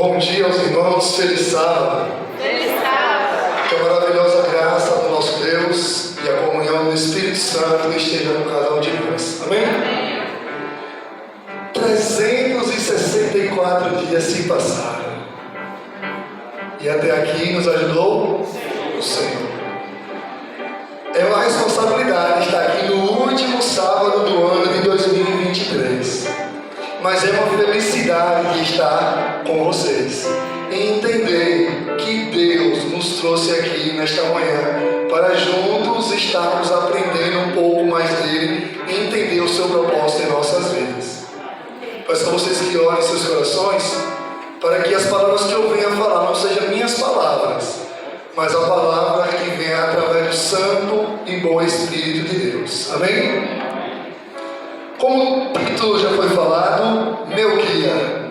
Bom dia aos irmãos, feliz sábado. Feliz sábado. Que a maravilhosa graça do nosso Deus e a comunhão do Espírito Santo esteja com cada um de nós. Amém? Amém. 364 dias se passaram. E até aqui nos ajudou o Senhor. É uma responsabilidade estar aqui no último sábado do ano de 2023. Mas é uma felicidade de estar com vocês e entender que Deus nos trouxe aqui nesta manhã para juntos estarmos aprendendo um pouco mais dele e entender o seu propósito em nossas vidas. Peço a vocês que orem seus corações para que as palavras que eu venha falar não sejam minhas palavras, mas a palavra que vem através do Santo e bom Espírito de Deus. Amém? Como o título já foi falado, meu guia.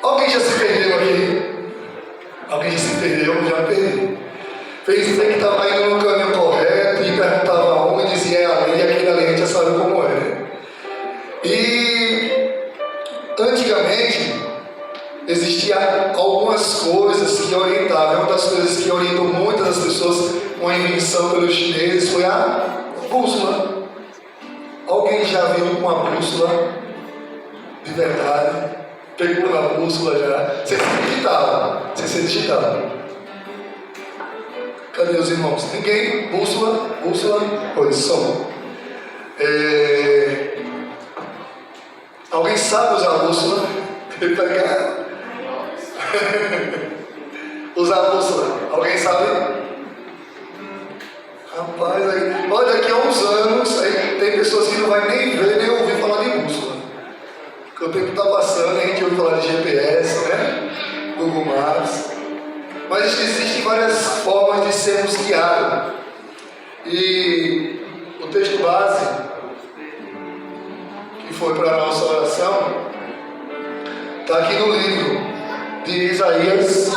Alguém já se perdeu aqui? Alguém já se perdeu? Já perdi. Pensei que estava indo no caminho correto e perguntava onde, dizia ali, e aquele ali a gente já sabe como é. E antigamente existiam algumas coisas que orientavam. Uma das coisas que orientou muitas das pessoas, uma invenção pelos chineses, foi a bússola. Alguém já viu uma bússola de verdade? Pegou na bússola já? Sem ser digital. Sem ser digital. Cadê os irmãos? Ninguém? Bússola? Bússola? Pois som. Alguém sabe usar a bússola? Pegar? Usar a bússola. Alguém sabe? Rapaz, aí, olha, daqui a uns anos aí, tem pessoas que não vai nem ver nem ouvir falar de bússola. Porque o tempo está passando, a gente ouve falar de GPS, né? Google Maps. Mas existem várias formas de sermos guiados. E o texto base, que foi para a nossa oração, está aqui no livro de Isaías.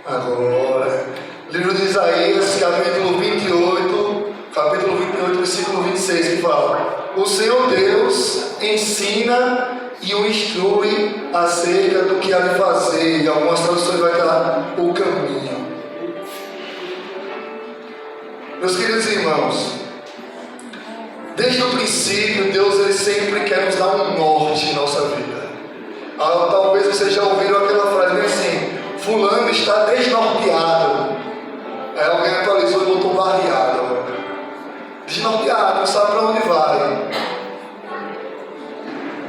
Agora, livro de Isaías, capítulo 28, versículo 26, que fala: o Senhor Deus ensina e o instrui acerca do que há de fazer. Em algumas traduções vai estar o caminho. Meus queridos irmãos, desde o princípio, Deus ele sempre quer nos dar um norte em nossa vida. Talvez vocês já ouviram aquela frase bem assim: fulano está desnorteado. Aí alguém atualizou e botou barreado agora. Desnorteado, não sabe para onde vai.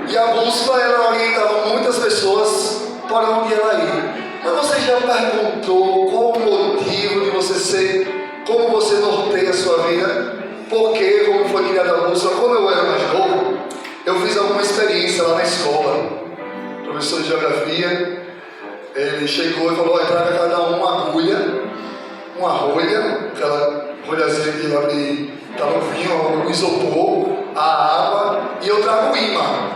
E a bússola ela orientava muitas pessoas para onde ela ia. Mas você já perguntou qual o motivo de você ser, como você norteia a sua vida? Por quê? Como foi criada a bússola? Quando eu era mais novo, eu fiz alguma experiência lá na escola. Professor de geografia. Ele chegou e falou: traga cada uma agulha, uma rolha, aquela rolhazinha que abre, tá no vinho, o isopor, a água, e eu trago o imã.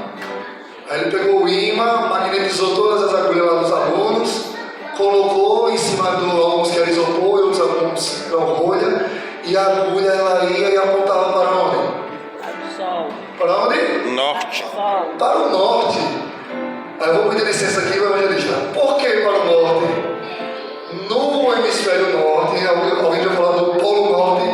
Aí ele pegou o imã, magnetizou todas as agulhas lá dos alunos, colocou em cima do alguns que era isopor e outros alguns eram rolha, e a agulha ela ia e apontava para onde? Sol. Para onde? Norte. Sol. Para o norte. Aí eu vou pedir licença aqui, meu evangelista. Por que para o norte? No hemisfério norte, alguém já falou do Polo Norte,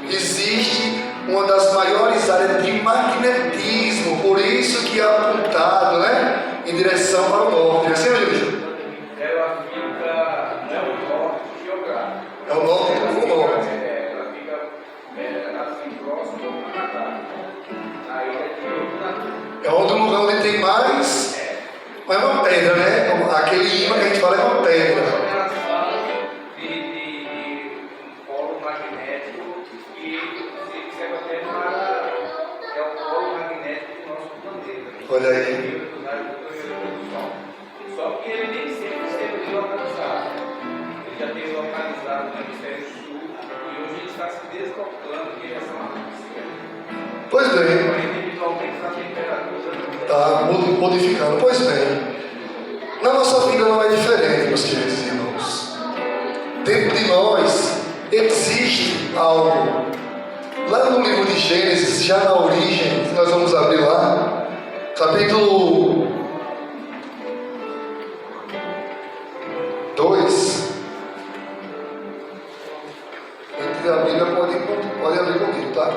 existe uma das maiores áreas de magnetismo, por isso que é apontado, né, em direção para o norte. É assim, evangelista? Ela fica no norte geográfico. É o norte e o norte. Ela fica assim próximo ao Canadá. Aí é de É outro lugar onde tem mais. Mas é uma pedra, né? Aquele imã que a gente fala é uma pedra. de polo magnético que serve até para o polo magnético do nosso planeta. Olha aí. Só que ele nem sempre esteve localizado. Ele já esteve localizado no hemisfério sul e hoje ele está se deslocando em direção à Rússia. Pois bem. Individualmente a temperatura Está modificando. Pois bem. Na nossa vida não é diferente, meus queridos irmãos. Dentro de nós existe algo. Lá no livro de Gênesis, já na origem, nós vamos abrir lá, capítulo 2. Quem tiver a Bíblia pode abrir comigo, tá?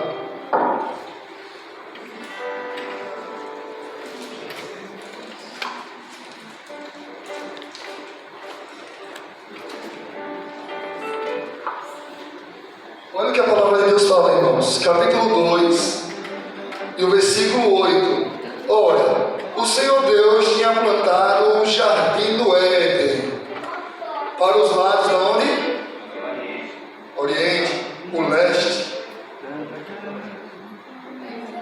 Olha o que a palavra de Deus fala, irmãos. Capítulo 2 e o versículo 8. Ora, o Senhor Deus tinha plantado um jardim do Éden para os lados de onde? Oriente, o leste.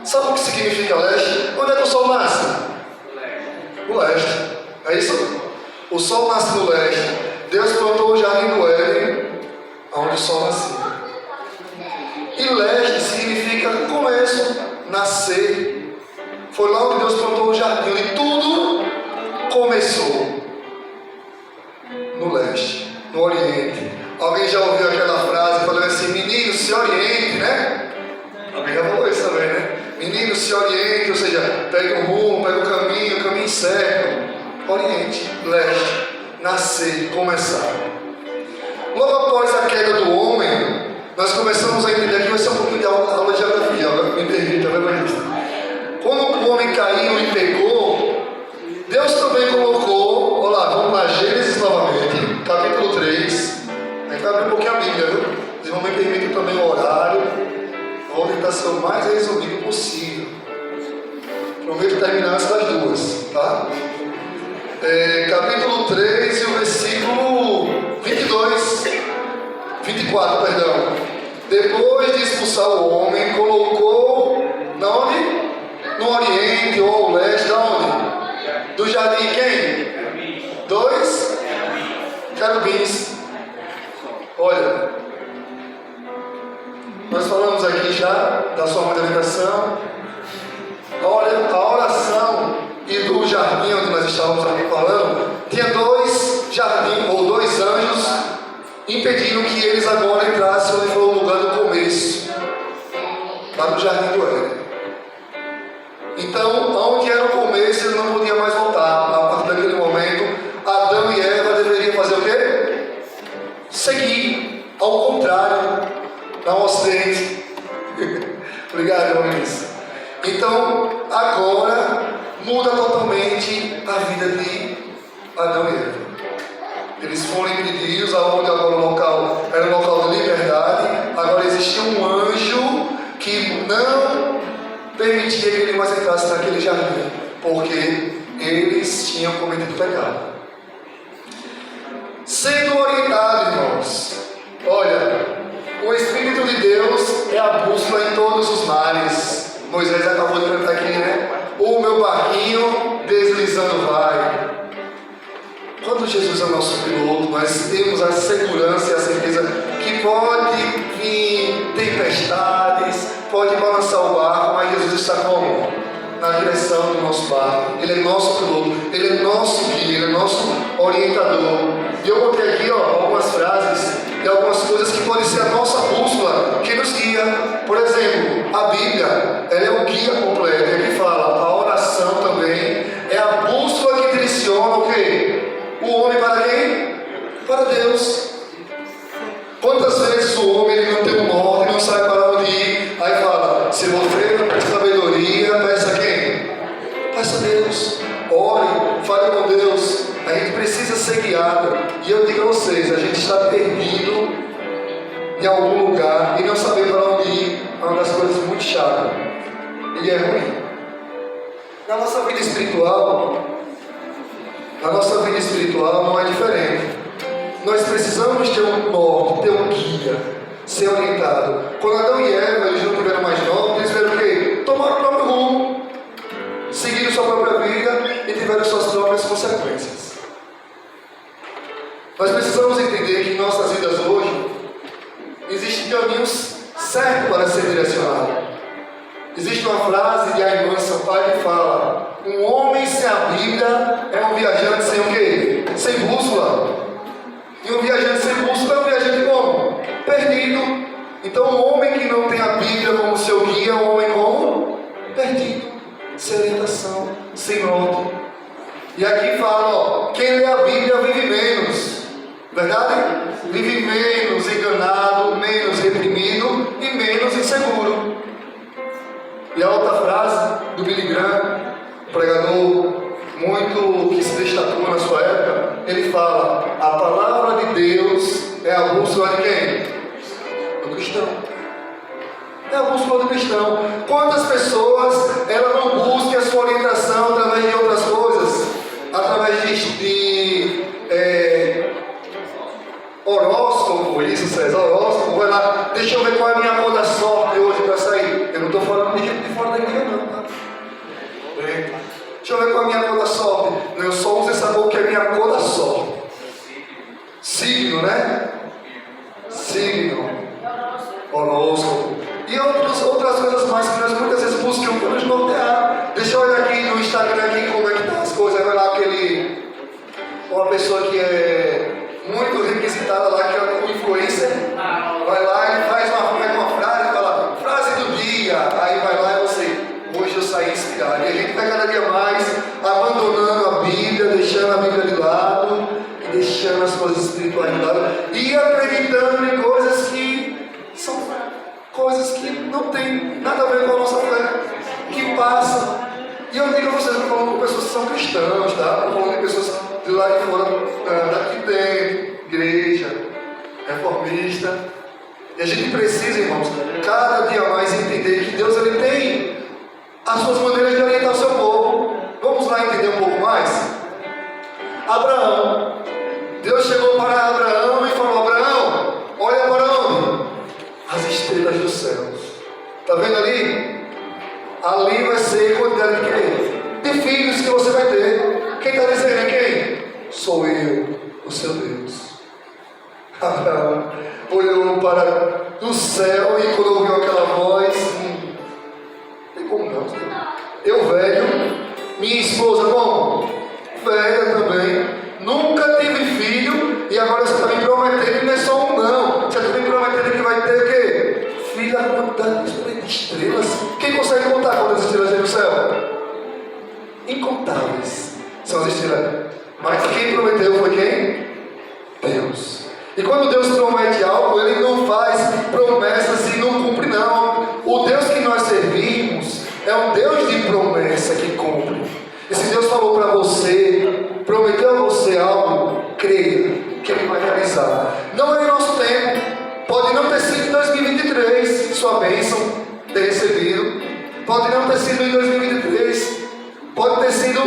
Sabe o que significa leste? Onde é que o sol nasce? No leste. É isso? O sol nasce no leste. Deus plantou o jardim do Éden, onde o sol nascia. E leste significa começo, nascer. Foi lá onde Deus plantou o jardim, onde tudo começou. No leste, no oriente. Alguém já ouviu aquela frase falando assim: menino, se oriente, né? Alguém já falou isso também, né? Menino, se oriente, ou seja, pega um rumo, pega o caminho certo. Oriente, leste, nascer, começar. Logo após a queda do homem, nós começamos a entender, aqui vai ser um pouquinho de aula de geografia, agora me permita, quando o homem caiu e pecou, Deus também colocou, olha lá, vamos lá, Gênesis novamente, capítulo 3, a gente vai abrir um pouquinho a Bíblia, viu? Vocês vão me permitir também o horário, vou tentar ser o mais resumido possível, prometo terminar antes das 2, tá? Capítulo 3 e o versículo 24, perdão. Depois de expulsar o homem, colocou na onde? No oriente ou ao leste, da onde? Do jardim quem? 2 querubins. Olha, nós falamos aqui já da sua moderação. Olha, a oração e do jardim onde nós estávamos aqui falando, tinha 2 jardins ou 2 anjos impediram que eles agora entrassem onde foi o lugar do começo, lá no jardim do Éden. Então, onde era o começo, ele não podia mais voltar. A partir daquele momento, Adão e Eva deveriam fazer o quê? Seguir, ao contrário, não ao ocidente. Obrigado, irmão Luiz. Então, agora, muda totalmente a vida de Adão e Eva. Eles foram impedidos, aonde agora o local era um local de liberdade. Agora existia um anjo que não permitia que ele mais entrasse naquele jardim, porque eles tinham cometido pecado. Sendo orientado, irmãos, olha, o Espírito de Deus é a bússola em todos os mares. Moisés acabou de cantar aqui, né? O meu barquinho deslizando vai. Quando Jesus é o nosso piloto, nós temos a segurança e a certeza que pode vir tempestades, pode balançar o barco, mas Jesus está como? Na direção do nosso barco. Ele é nosso piloto, ele é nosso guia, ele é nosso orientador. E eu botei aqui algumas frases e algumas coisas que podem ser a nossa bússola, que nos guia. Por exemplo, a Bíblia, ela é o guia completo. E aqui fala, a oração também é a bússola que direciona o quê? O homem para quem? Para Deus. Quantas vezes o homem ele não tem um norte, não sabe para onde ir, aí fala, se você não tem sabedoria, peça a quem? Peça a Deus. Ore, fale com Deus. A gente precisa ser guiado. E eu digo a vocês, a gente está perdido em algum lugar e não saber para onde ir é uma das coisas muito chatas. E é ruim. Na nossa vida espiritual não é diferente. Nós precisamos ter um norte, ter um guia, ser orientado. Quando Adão e Eva eles não tiveram mais norte, eles viram o quê? Tomaram o próprio rumo, seguiram sua própria vida e tiveram suas próprias consequências. Nós precisamos entender que em nossas vidas hoje existem caminhos certos para ser direcionado. Existe uma frase de a irmã Sampaio que fala: um homem sem a Bíblia é um viajante sem o quê? Sem bússola. E um viajante sem bússola é um viajante como? perdido. Então, um homem que não tem a Bíblia como seu guia é um homem como? Perdido, sem orientação, sem norte. E aqui fala, ó, quem lê a Bíblia vive menos, verdade? Vive menos enganado, menos reprimido e menos inseguro. E a outra frase do Billy Graham, pregador muito que se destacou na sua época, ele fala: a palavra de Deus é a bússola de quem? Do cristão. É a bússola do cristão. Quantas pessoas ela não busca a sua orientação através de outras coisas? Através de horóscopo, isso, César, horóscopo, vai lá, deixa eu ver qual é a minha cor da sorte hoje para sair. Eu não estou falando de gente de fora da igreja, não, tá? Deixa eu ver qual é a minha cor da sorte. Eu só uso essa cor que é a minha cor da sorte. Signo, né? Signo. Horóscopo. E outras coisas mais que nós muitas vezes buscamos para nos nortear. Deixa eu olhar aqui no Instagram aqui como é que tá as coisas. Vai lá uma pessoa que é muito requisitada lá, que é um influencer. Vai lá e faz uma frase, fala, frase do dia. Aí vai lá e você, hoje eu saí inspirado. E a gente vai cada dia mais abandonando a Bíblia, deixando a Bíblia de lado, e deixando as coisas espirituais de lado, e acreditando em coisas que são coisas que não tem nada a ver com a nossa fé, que passam. E eu digo a vocês, eu estou falando com pessoas que são cristãos, tá? Estou falando de pessoas de lá de fora, daqui dentro, igreja, reformista. E a gente precisa, irmãos, cada dia mais entender que Deus ele tem as suas maneiras de orientar o seu povo. Vamos lá entender um pouco mais? Abraão. Deus chegou para Abraão e falou: Abraão, olha para onde? As estrelas dos céus. Está vendo ali? Ali vai ser a quantidade de quem? De filhos que você vai ter. Quem está dizendo é quem? Sou eu, o seu Deus. Abraão olhou para do céu e quando ouviu aquela voz, não tem como não. Eu velho, minha esposa como? Velha também. Nunca tive filho e agora você está me prometendo, não é só um não. Você está me prometendo que vai ter o quê? Filho, a quantidade de estrelas. Quem consegue contar quantas estrelas tem no céu? Incontáveis são as estrelas. Mas quem prometeu foi quem? Deus. E quando Deus promete algo, Ele não faz promessas e não cumpre não. O Deus que nós servimos é um Deus de promessa que cumpre. E se Deus falou para você, prometeu a você algo, creia que Ele vai realizar. Não é em nosso tempo, pode não ter sido em 2023 sua bênção ter recebido, pode não ter sido em 2023, pode ter sido,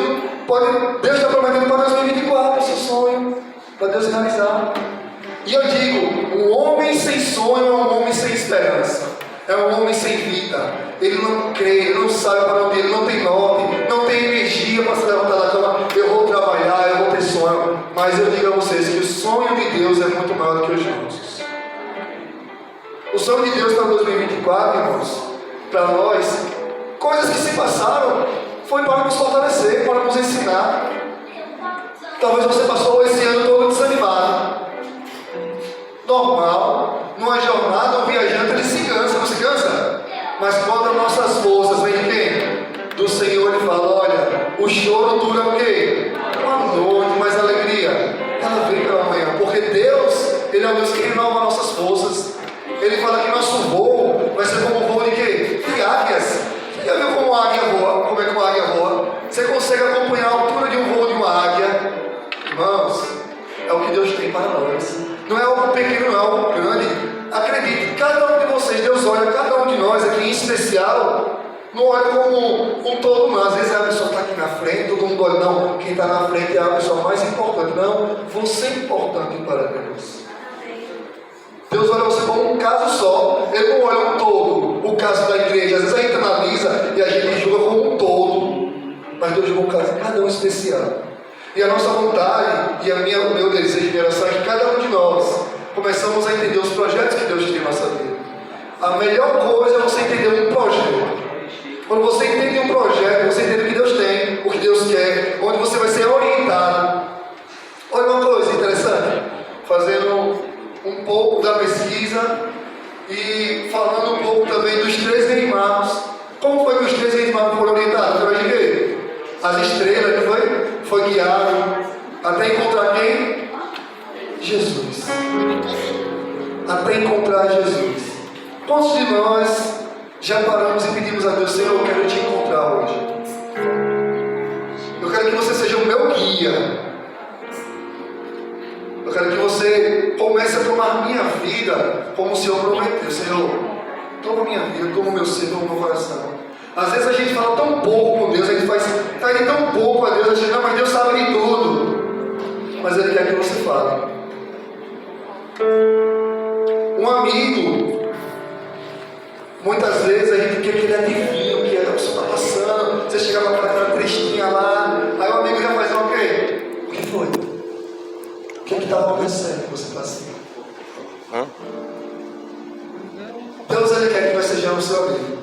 Deus está prometendo para 2024 seu sonho, para Deus realizar. E eu digo, um homem sem sonho é um homem sem esperança, é um homem sem vida. Ele não crê, ele não sabe para onde, ele não tem norte, não tem energia para se levantar da cama. Eu vou trabalhar, eu vou ter sonho. Mas eu digo a vocês que o sonho de Deus é muito maior do que os nossos. O sonho de Deus para 2024, irmãos, para nós, coisas que se passaram, foi para nos fortalecer, para nos ensinar. Talvez você passou esse ano todo desanimado. Normal, numa jornada, um viajante ele se cansa, não se cansa? Mas quando as nossas forças vêm de quem? Do Senhor, Ele fala: olha, o choro dura o quê? Uma noite, mas a alegria, ela vem pela manhã, porque Deus, Ele é o Deus que renova nossas forças. Ele fala que nosso voo vai ser como o voo de quê? De águias. Você já viu como a águia voa? Como é que uma águia voa? Você consegue acompanhar a altura de um voo de uma águia? Irmãos, é o que Deus tem para nós. Não é algo pequeno, não é algo grande. Acredite, cada um de vocês, Deus olha cada um de nós aqui em especial, não olha como um todo não. Às vezes a pessoa está aqui na frente, todo mundo olha, não, quem está na frente é a pessoa mais importante. Não, você é importante para Deus. Deus olha você como um caso só, Ele não olha um todo, o caso da igreja. Às vezes a gente analisa e a gente julga como um todo, mas Deus julga um caso, cada um especial. E a nossa vontade e o meu desejo de oração é que cada um de nós começamos a entender os projetos que Deus tem na nossa vida. A melhor coisa é você entender um projeto. Quando você entende um projeto, você entende o que Deus tem, o que Deus quer, onde você vai ser orientado. Olha uma coisa interessante, fazendo um pouco da pesquisa falando um pouco também dos 3 reis magos. Como foi que os 3 reis magos foram orientados? Através de quê? As estrelas, não foi? Foi guiado até encontrar quem? Jesus. Até encontrar Jesus. Quantos de nós já paramos e pedimos a Deus: Senhor, eu quero te encontrar hoje. Eu quero que você seja o meu guia. Eu quero que você comece a tomar minha vida como o Senhor prometeu. Senhor, toma minha vida, toma o meu ser, toma o meu coração. Às vezes a gente fala tão pouco com Deus, a gente está indo tão pouco a Deus, a gente, não, mas Deus sabe de tudo. Mas Ele quer que você fale. Um amigo, muitas vezes a gente quer que ele adivinhe o que a pessoa está passando. Você chega para aquela tristinha lá, aí o amigo já faz o quê? O que foi? O que está acontecendo que você está assim? Deus, Ele quer que nós sejamos seu amigo.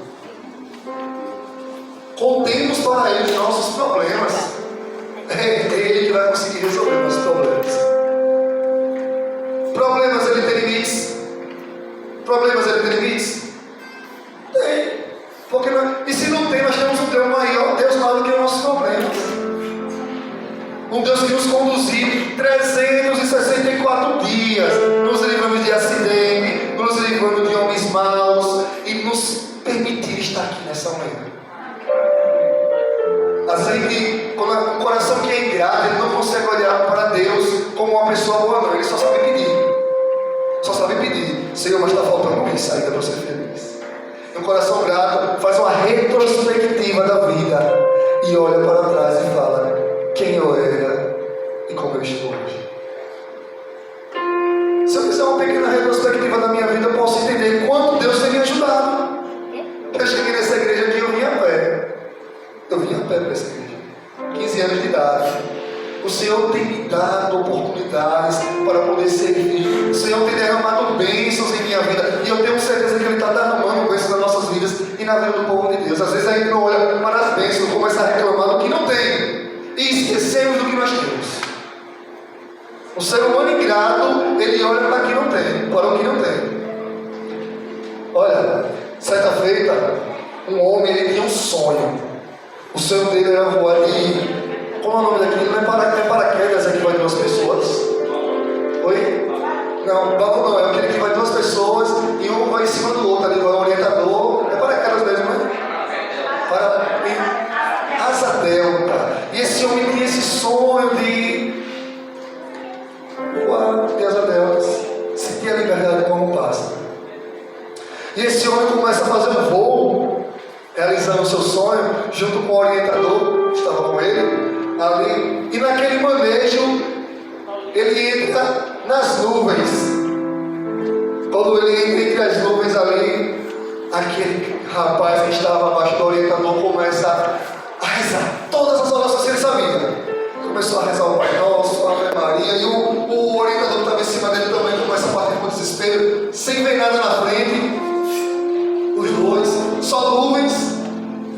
Contemos para Ele os nossos problemas. É Ele que vai conseguir resolver nossos problemas. Problemas, Ele tem limites. Problemas, Ele tem limites? Tem. Porque e se não tem, nós temos um Deus maior, Deus maior do que os nossos problemas. Um Deus que nos conduziu 364 dias, nos livrando de acidente, nos livrando de homens maus e nos permitir estar aqui nessa manhã. Assim que, quando um coração que é ingrato, ele não consegue olhar para Deus como uma pessoa boa, não. Ele só sabe pedir. Só sabe pedir. Senhor, mas está faltando isso ainda para ser feliz. E um coração grato faz uma retrospectiva da vida e olha para trás e fala: quem eu era e como eu estou hoje. Se eu fizer uma pequena retrospectiva da minha vida, eu posso entender quanto Deus tem me ajudado. Eu cheguei nessa igreja aqui, eu vim a pé. Eu vim a pé para essa igreja. 15 anos de idade. O Senhor tem me dado oportunidades para poder servir. O Senhor tem derramado bênçãos em minha vida. E eu tenho certeza que Ele está derramando bênçãos nas nossas vidas e na vida do povo de Deus. Às vezes a gente não olha para as bênçãos, começa a reclamar do que não tem. E esquecemos do que nós temos. O ser humano ingrato, ele olha para o que não tem, para o que não tem. Olha, certa feita, um homem, ele tinha um sonho. O sonho dele era voar de... Como é o nome daquilo? Não é paraquedas, é que vai 2 pessoas. Oi? Não, balão não, é aquele que vai 2 pessoas e um vai em cima do outro, ali vai o orientador. É paraquedas mesmo, né? Asa delta. E esse homem tinha esse sonho de voar de asa delta, sentir a liberdade como um pássaro. E esse homem começa a fazer um voo, realizando o seu sonho, junto com o orientador, que estava com ele, ali. E naquele manejo, ele entra nas nuvens. Quando ele entra entre as nuvens ali, aquele rapaz que estava abaixo do orientador começa a rezar todas as orações que ele sabia. Começou a rezar o Pai Nosso, a Ave Maria, e o orientador que estava em cima dele também começa a bater com desespero, sem ver nada na frente. Os dois, só nuvens,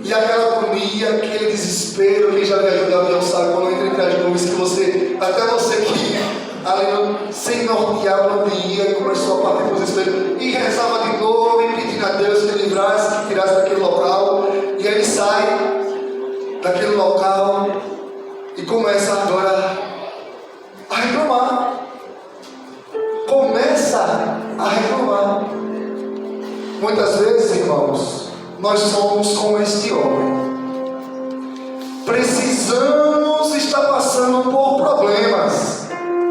e aquela agonia, aquele desespero. Quem já viajou de avião sabe, quando entra entre as nuvens, que você, até você que ali sem nortear para onde ia, e começou a bater com desespero, e rezava de novo, e pedindo a Deus que livrasse, que tirasse daquele local. E aí ele sai daquele local e começa agora a reclamar. Começa a reclamar. Muitas vezes, irmãos, nós somos como este homem. Precisamos estar passando por problemas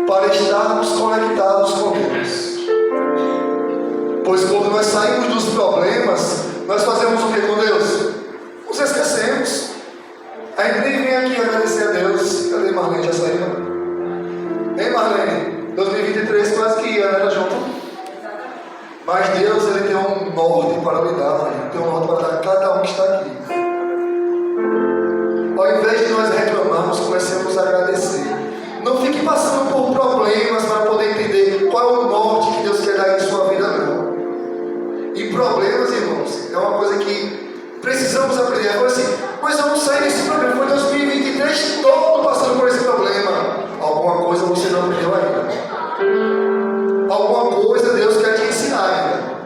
para estarmos conectados com Deus. Pois quando nós saímos dos problemas, nós fazemos o que com Deus? Nos esquecemos. A gente nem vem aqui agradecer a Deus. Cadê Marlene? Já saiu? Hein, Marlene? 2023 quase que ia, né? Era junto. Mas Deus, Ele tem um norte para me dar, Marlene. Tem um norte para dar a cada um que está aqui. Ao invés de nós reclamarmos, comecemos a agradecer. Não fique passando por problemas para poder entender qual é o norte que Deus quer dar em sua vida, não. E problemas, irmãos, é uma coisa que precisamos aprender. Agora assim, mas eu não saí desse problema. Foi 2023 todo passando por esse problema. Alguma coisa você não aprendeu ainda. Alguma coisa Deus quer te ensinar ainda.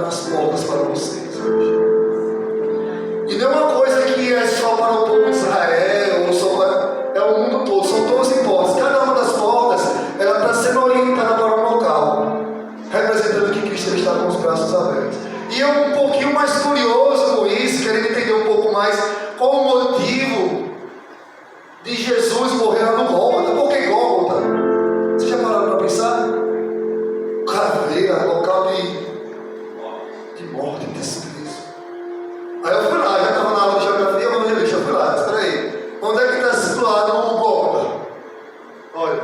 as portas para vocês hoje. E não é uma coisa que é só para o povo de Israel, ou só para... é o mundo todo, são 12 portas. Cada uma das portas, ela está sendo orientada para um local, representando que Cristo está com os braços abertos. E eu um pouquinho mais curioso com isso, querendo entender um pouco mais qual o motivo de Jesus morrer lá no Gólgota. Por que Gólgota? Vocês já pararam para pensar? Caveira, local de morte, de desprezo. Aí eu fui lá, já estava na aula de geografia, evangelista, eu fui lá, espera aí. Onde é que está situado o Gólgota? Olha,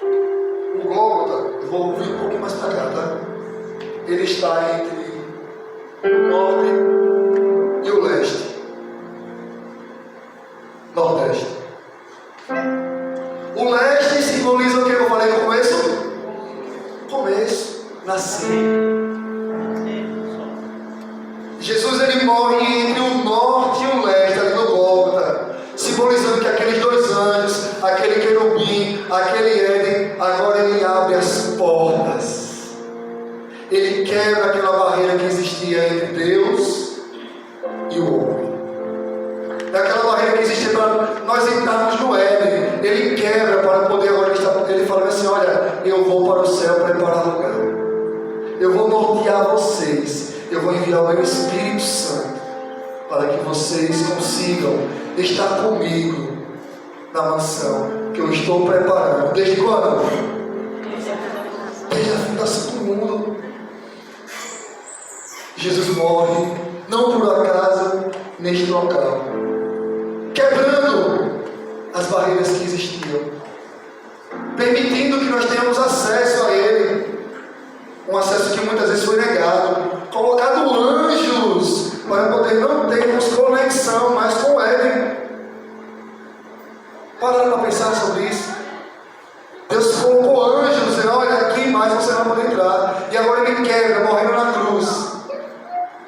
o Gólgota, eu vou vir um pouquinho mais para cá, tá? Ele está entre o norte e o leste. Nordeste. O leste simboliza o que eu falei no começo? Começo, nascer. Jesus ele morre entre o norte e o leste, ali no Gólgota, simbolizando que aqueles dois anjos, aquele querubim, aquele Éden, agora ele abre as portas. Ele quebra aquela barreira que existia entre Deus e o homem. Aquela barreira que existia para nós entrarmos no Éden. Ele quebra para poder agora estar. Ele fala assim: olha, eu vou para o céu preparar lugar. Eu vou nortear vocês. Eu vou enviar o meu Espírito Santo para que vocês consigam estar comigo na mansão que eu estou preparando. Desde quando? Desde a fundação do mundo. Jesus morre, não por acaso, neste local, quebrando as barreiras que existiam, permitindo que nós tenhamos acesso a Ele, um acesso que muitas vezes foi negado, colocado anjos para poder não termos conexão mais com Ele. Pararam para pensar sobre isso? Deus colocou anjos, dizendo: olha, aqui mais você não vai poder entrar. E agora Ele quebra, morrendo na cruz,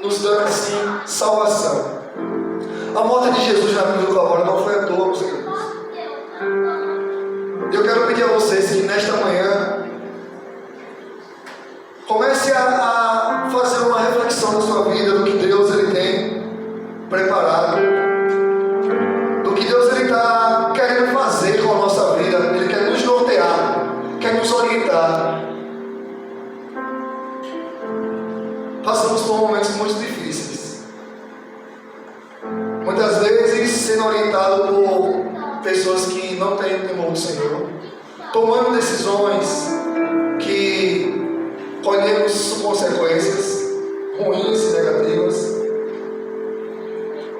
nos dando assim salvação. A morte de Jesus na cruz do Calvário não foi à toa, meus queridos. Eu quero pedir a vocês que nesta manhã comece a fazer uma reflexão na sua vida do que Deus ele tem preparado, do que Deus ele está querendo fazer com a nossa vida. Ele quer nos nortear, quer nos orientar. Passamos por momentos muito difíceis, muitas vezes sendo orientado por pessoas que não têm o temor do Senhor, tomando decisões que colhemos consequências ruins e negativas.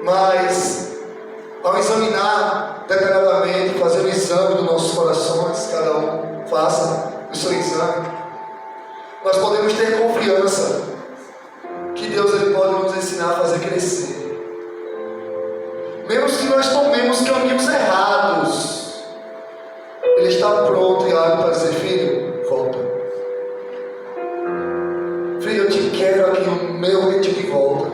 Mas ao examinar detalhadamente, fazer o exame dos nossos corações, cada um faça o seu exame, nós podemos ter confiança que Deus ele pode nos ensinar a fazer crescer. Mesmo que nós tomemos caminhos errados, Ele está pronto e hábil para dizer: filho, volta. Filho, eu te quero aqui no meu ritmo de volta.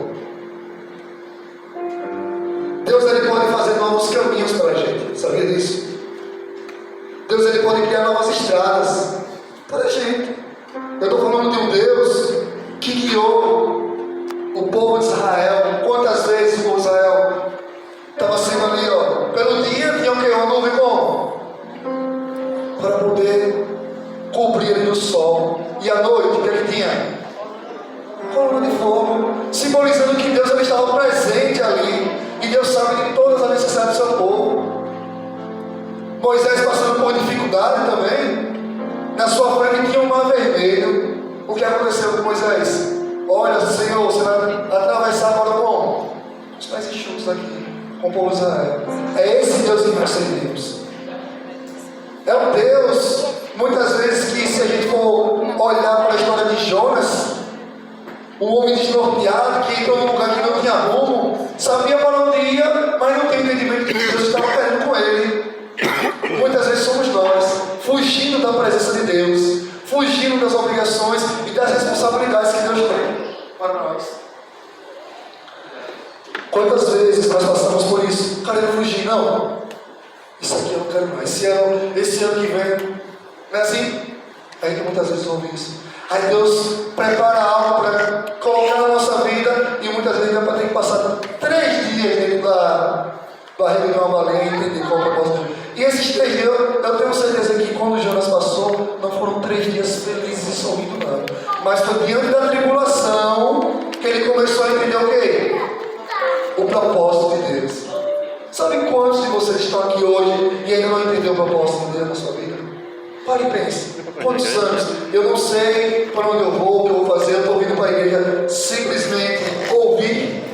Deus ele pode fazer novos caminhos para a gente, sabia disso? Deus ele pode criar novas estradas para a gente. Eu estou falando de um Deus que guiou o povo de Israel. Quantas vezes o povo de Israel estava sendo ali, ó, pelo dia tinha o que? Uma nuvem como? Para poder cobrir ali o sol. E à noite, o que ele tinha? Coluna de fogo, simbolizando que Deus ele estava presente ali. E Deus sabe de todas as necessidades do seu povo. Moisés passando por dificuldade também. Na sua frente tinha um mar vermelho. O que aconteceu com Moisés? Olha, Senhor, você vai atravessar agora como? Os pés enxutos aqui, com o povo de Israel. É esse Deus que nós servimos. É um Deus, muitas vezes, que se a gente for olhar para a história de Jonas, um homem desnorteado que entrou num lugar que não tinha rumo, sabia para onde ia, mas não tinha entendimento que Deus estava querendo com ele. Muitas vezes somos nós, fugindo da presença de Deus, fugindo das obrigações e das responsabilidades que Deus tem para nós. Quantas vezes nós passamos por isso? Querendo fugir? Não, isso aqui eu não quero mais. Esse ano que vem, não é assim? A gente muitas vezes ouve isso. Aí Deus prepara algo para colocar na nossa vida e muitas vezes vai ter que passar 3 dias dentro da barriga de uma baleia e entender qual é o propósito. E esses 3 dias, eu tenho certeza que quando Jonas passou, não foram 3 dias felizes e sorrindo não. Mas foi diante da tribulação que ele começou a entender o quê? O propósito de Deus. Sabe quantos de vocês estão aqui hoje e ainda não entenderam o propósito de Deus na sua vida? Pare e pense. Quantos anos? Eu não sei para onde eu vou, o que eu vou fazer, eu estou vindo para a igreja simplesmente ouvir,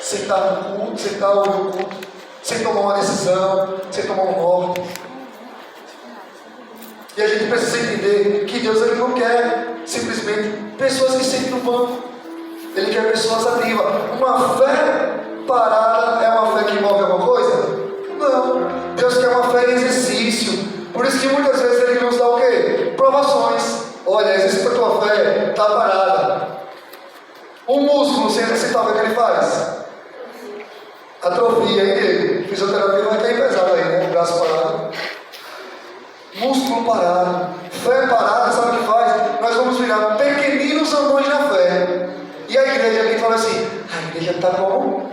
sentar no culto, sentar ouvir o culto, sem tomar uma decisão, sem tomar um norte. E a gente precisa entender que Deus ele não quer simplesmente pessoas que sentem no banco. Ele quer pessoas ativas. Uma fé parada é uma fé que move alguma coisa? Não. Deus quer uma fé em exercício. Por isso que muitas vezes Ele nos dá o quê? Provações. Olha, exercita a tua fé, está parada. Um músculo, sem exercitar, o que ele faz? Atrofia, hein, Diego? Fisioterapia vai cair pesado aí, né? Braço parado. Músculo parado. Fé parada, sabe o que faz? Nós vamos virar pequeninos anões na fé. E a igreja aqui fala assim, a igreja está como?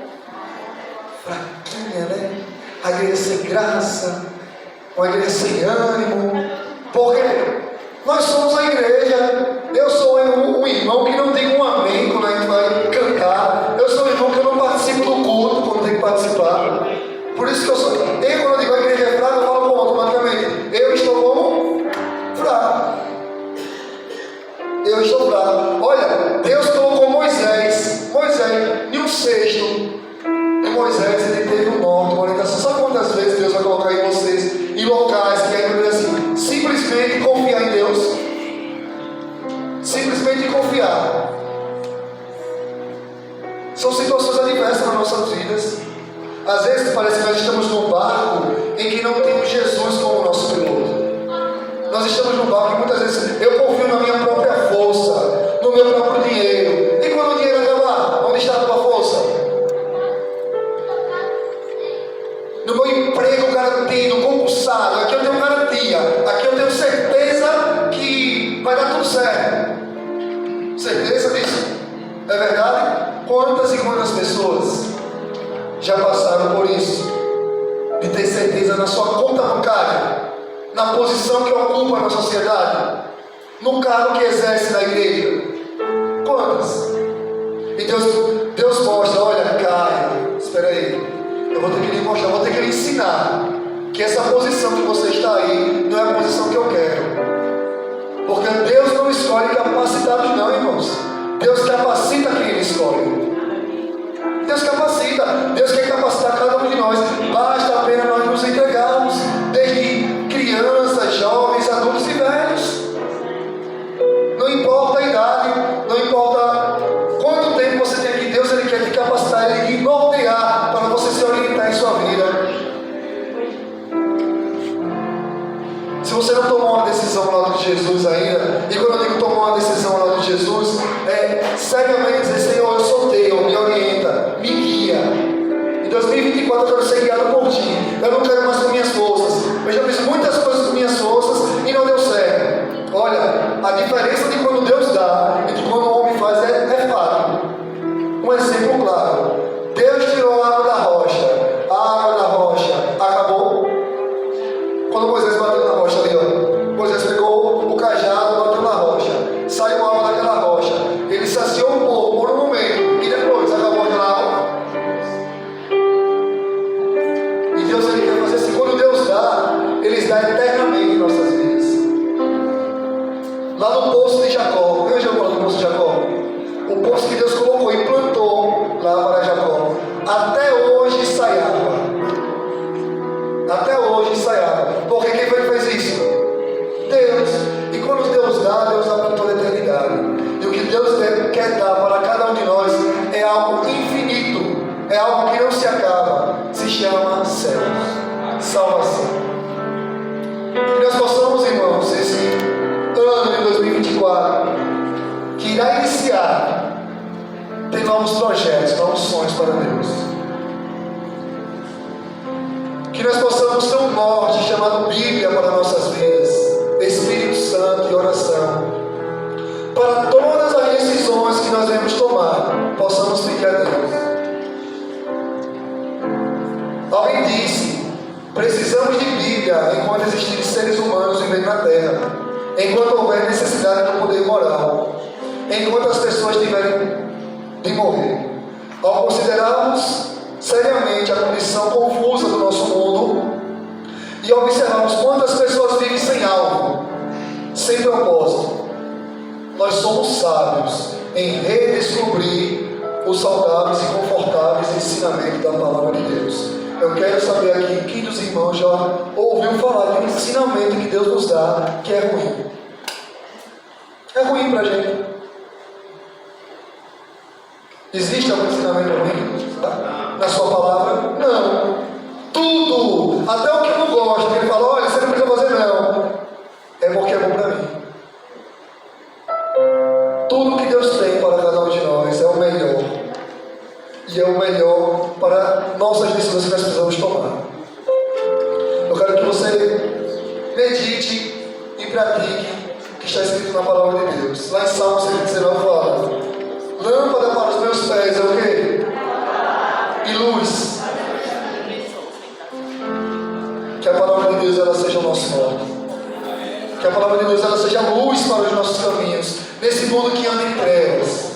Fraquinha, né? A igreja sem graça, uma igreja sem ânimo. Porque nós somos a igreja. Eu sou um irmão que não tem um amém quando a gente vai cantar. Eu sou um irmão que eu não participo do culto quando tem que participar. Por isso que eu sou. Quando eu digo a igreja é fraca, eu falo como automaticamente? Eu estou como? Fraco. Eu estou fraco. Olha, Deus colocou Moisés, em um cesto. E Moisés, ele teve um norte, uma orientação. Sabe quantas vezes Deus vai colocar em vocês, em locais que ainda diz assim, simplesmente confiar em Deus? Simplesmente confiar. São situações adversas nas nossas vidas. Às vezes parece que nós estamos num barco em que não temos Jesus como nosso piloto. Nós estamos num barco e muitas vezes eu confio na minha própria força, no meu próprio dinheiro. E quando o dinheiro acabar, onde está a tua força? No meu emprego garantido, concursado, aqui eu tenho garantia, aqui eu tenho certeza que vai dar tudo certo. Certeza disso? É verdade? Quantas e quantas pessoas já passaram por isso? De ter certeza na sua conta bancária, na posição que ocupa na sociedade, no cargo que exerce na igreja. Quantas? E Deus mostra, olha, Caio, espera aí. Eu vou ter que lhe mostrar, vou ter que lhe ensinar que essa posição que você está aí não é a posição que eu quero. Porque Deus não escolhe capacitados não, irmãos. Deus capacita quem Ele escolhe. Deus capacita. Deus quer capacitar cada um de nós. Basta apenas nós nos entregarmos, desde crianças, jovens, adultos e velhos. Não importa a idade, não importa quanto tempo você tem aqui, Deus ele quer te capacitar, Ele quer te nortear para você se orientar em sua vida. Se você não tomou uma decisão ao lado de Jesus ainda, e quando eu digo tomar uma decisão ao lado de Jesus, seriamente dizer, Senhor, eu sou teu, me orienta, me guia. Em 2024 eu quero ser guiado por ti. Eu não quero mais com minhas forças. Eu já fiz muitas coisas com minhas forças e não deu certo. Olha, a diferença de quando Deus dá e de quando o homem faz é fato. Um exemplo claro. Deus tirou a água da rocha. A água da rocha acabou. Quando Moisés bateu na rocha ali, ó, Moisés pegou o cajado, bateu na rocha, saiu água daquela rocha, ele saciou um pouco por um momento, e depois acabou aquela água. E Deus ele quer fazer assim, quando Deus dá, Ele dá eternamente em nossas vidas. Lá no poço de Jacó, quem já falou do poço de Jacó? O poço que Deus colocou e plantou lá para Jacó. Até hoje sai água. Até hoje sai água. Porque quem foi que fez isso? Deus. E quando Deus dá para toda a eternidade. E o que Deus quer dar para cada um de nós é algo infinito. É algo que não se acaba. Se chama céu. Salvação. Que nós possamos, irmãos, esse ano de 2024, que irá iniciar, tem novos projetos, novos sonhos para Deus. Que nós possamos ter um norte chamado Bíblia para nossas vidas, Espírito Santo e oração. para todas as decisões que nós devemos tomar, possamos pedir a Deus. Alguém disse: precisamos de Bíblia enquanto existirem seres humanos vivendo na Terra, enquanto houver necessidade do poder moral, enquanto as pessoas tiverem de morrer. Ao considerarmos seriamente a condição confusa do nosso mundo e observarmos quantas pessoas vivem sem alvo, sem propósito, nós somos sábios em redescobrir os saudáveis e confortáveis ensinamentos da palavra de Deus. Eu quero saber aqui quem dos irmãos já ouviu falar de um ensinamento que Deus nos dá que é ruim. É ruim para a gente. Existe algum ensinamento ruim na sua palavra? Não. Tudo, até o que eu não gosto, ele fala: olha, você não precisa fazer não. É porque é bom para mim. Tudo que Deus tem para cada um de nós é o melhor. E é o melhor para nossas decisões que nós precisamos tomar. Eu quero que você medite e pratique o que está escrito na palavra de Deus. Lá em Salmo 119 fala: lâmpada para os meus pés é o quê? E luz. Que a palavra de Deus ela seja o nosso norte. Que a palavra de Deus ela seja luz para os nossos caminhos. Nesse mundo que anda em trevas,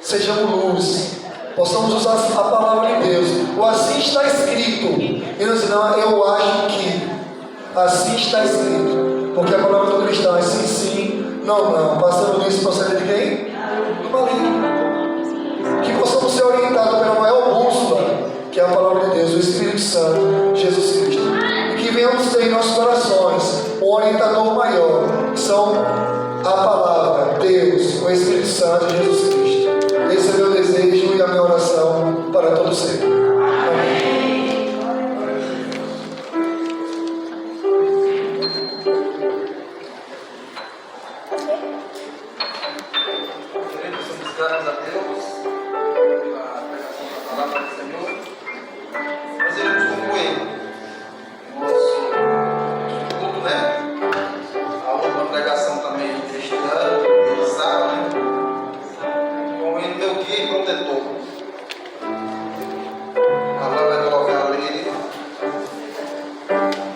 sejamos luz. Possamos usar a palavra de Deus. O assim está escrito. E não diz: não, eu acho que assim está escrito. Porque a palavra do cristão é sim, sim, não, não. Passando nisso, procede de quem? Do maligno. Que possamos ser orientados pela maior bússola, que é a palavra de Deus, o Espírito Santo, Jesus Cristo. E que venhamos ter em nossos corações um orientador maior, que são a palavra, Deus, o Espírito Santo, Jesus Cristo.